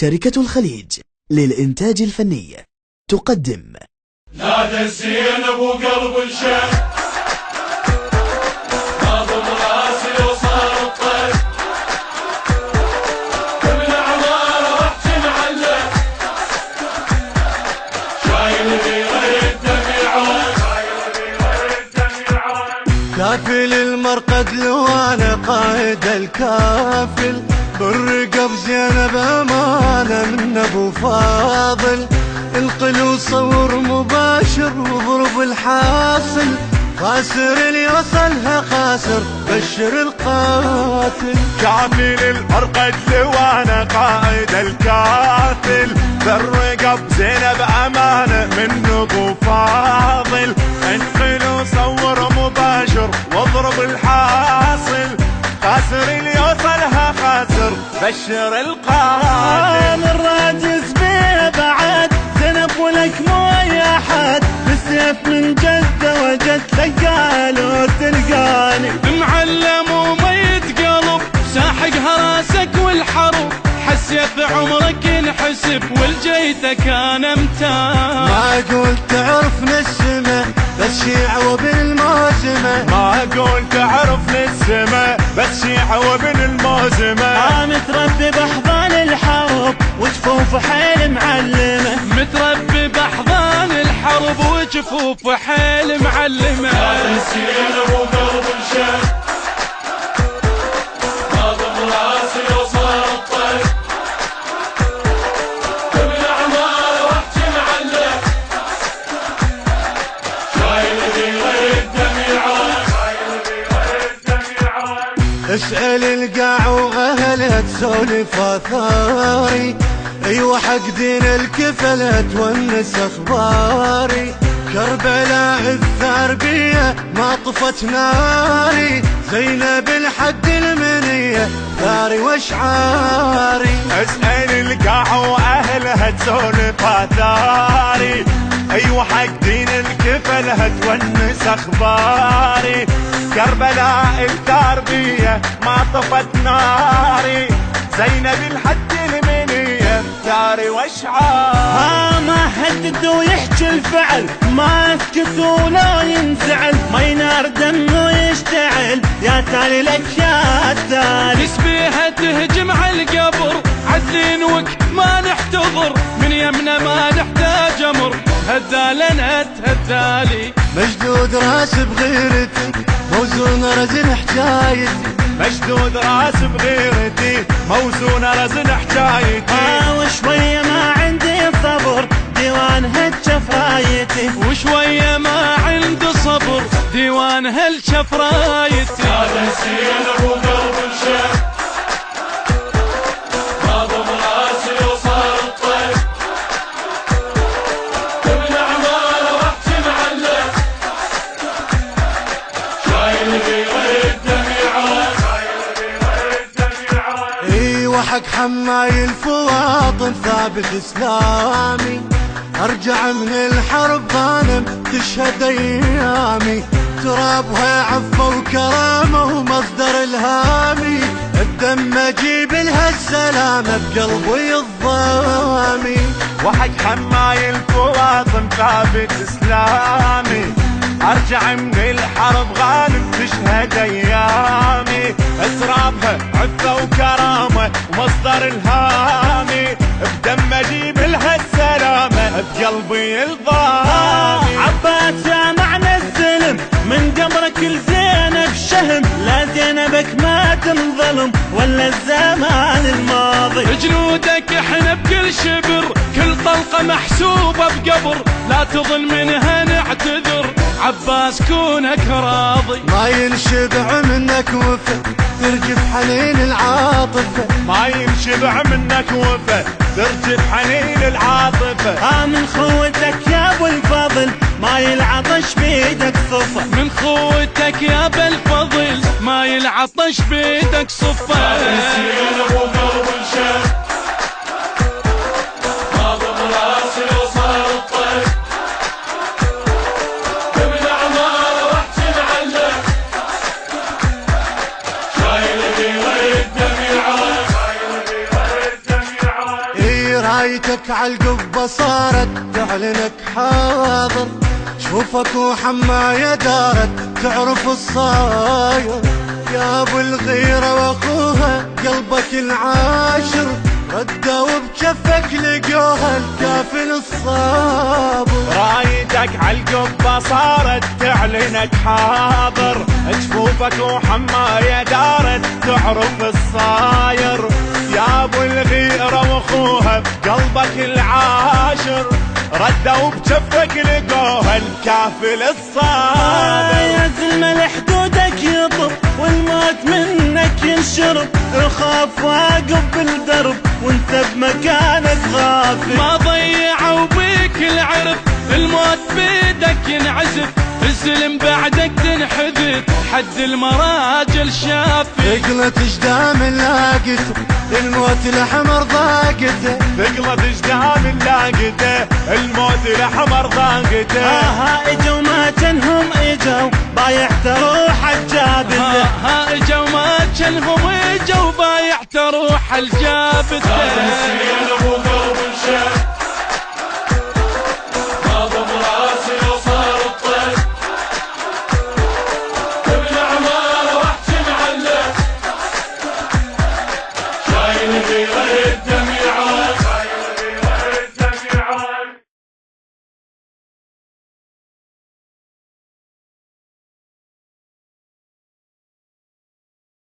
شركة الخليج للإنتاج الفني تقدم نادى الزينب وقلب الشيخ ناظم راسي وصار الطيف كل عماره رحت معلق شايل غير الدمع كافل المرقد لو انا قائد الكافل بالرقب زينب امانه من ابو فاضل انقل وصور مباشر واضرب الحاصل خاسر اللي يوصلها خاسر بشر القاتل كافل المرقد لو انا قائد الكافل بالرقب زينب امانه من ابو فاضل انقل وصور مباشر واضرب الحاصل خاسر اللي يوصلها خاسر بشر القاتل الراجز بيه بعد زينب ولك مو اي احد بالسيف من جده وجد لقاله تلقاني معلم وميت قلب ساحقها راسك والحرب حسيت عمرك ينحسب والجيتك انا امتان ما قلت تعرفني السما بس شيع وابن الموزمه ما اقول تعرفني السما بس شيعة وابن الموزمة انا متربي باحضان الحرب وجفوف حيل معلمه متربي باحضان الحرب وجفوف حيل معلمه الزينب وقلب الشيخ ناظم راسي وصار الطيف كل عماره رحت معلق شايل غير الدمع اسأل القاع واهلها تسولف اثاري ايوه حق دين الكفلة تونس اخباري كربلاء الثار بيه ما طفت ناري زينب الحق المنية ثاري واشعاري اسأل القاع واهلها تسولف اثاري ايوه حق دين الكفلة تونس اخباري كربلاء التربية ما طفت ناري زينب الحد المنية ثاري واشعاري ما هدد ويحكي الفعل ما اسكت ولا ينزعل ما ينار دمه يشتعل يا تالي لك يا تالي تسبيها تهجم على القبر عدلين وك ما نحتضر من يمنا ما نحتاج امر هدالنا تهدالي مشدود راس بغيرتي موزون رزن حجايتي مشدود راس بغيرتي موزون رزن حجايتي وشوية ما عندي صبر ديوان هالشفايتي وشوية ما عندي صبر ديوان هالشفرايتي هذا الزينب وقلب الشيخ ناظم راسي وصار الطيف كل عماره رحت معلق شايل غير الدمع ايوه حق حماي الفواطم ثابت اسلامي ارجع من الحرب غانم تشهد ايامي ترابها عفة وكرامة ومصدر الهامي الدم اجيب لها السلامة بقلبي الضامي وحق حماي الفواطم ثابت اسلامي ارجع من الحرب غانم تشهد ايامي اسرابها عفة وكرامة ومصدر الهامي بدم اجيب لها السلامة بقلبي الضامي عباس يا معنى السلم من قبرك لزينب شهم لا زينبك ما تنظلم ولا الزمان الماضي جنودك احنا بكل شبر كل طلقة محسوبة بقبر لا تظن منها نعتذر عباس كونك راضي ما ينشبع منك وفا ترجف حنين العاطفة ما ينشبع منك وفا ترجف حنين العاطفة من خوتك يا ابو الفضل ما يلعطش بيدك صفة من خوتك يا ابو الفضل ما يلعطش بيدك صفة الزينب وقلب الشيخ ناظم راسي وصار الطيف كل عماره رحت معلق شايل غير الدمع رايتك عالقبة صارت تعلنك حاضر، شوفك وحماية دارت تعرف الصاير. يا ابو الغيرة واخوها قلبك العاشر، ردوا بجفك لقوها الكافل الصابر. رايتك عالقبة صارت تعلنك حاضر، جفوفك وحماية دارت تعرف الصاير. يا ابو الغيرة واخوها بقلبك العاشر، ردوا بجفك لقوها الكافل الصابر. يا زلمة لحدودك يطب والموت منك ينشرب، الخوف واقف بالدرب وانت بمكانك غافل. ما ضيعوا بيك العرب، الموت بيدك ينعزف، الزلم بعدك تنحذف، حد المراجل شافي. ثقلت جدام لاقته الموت الاحمر ضاقته، ثقلت جدام لاقته الموت الاحمر ضاقته. اجوا ما جنهم اجوا بايعت روح الجابته. اجوا ما جنهم اجوا بايعت روح الجابته.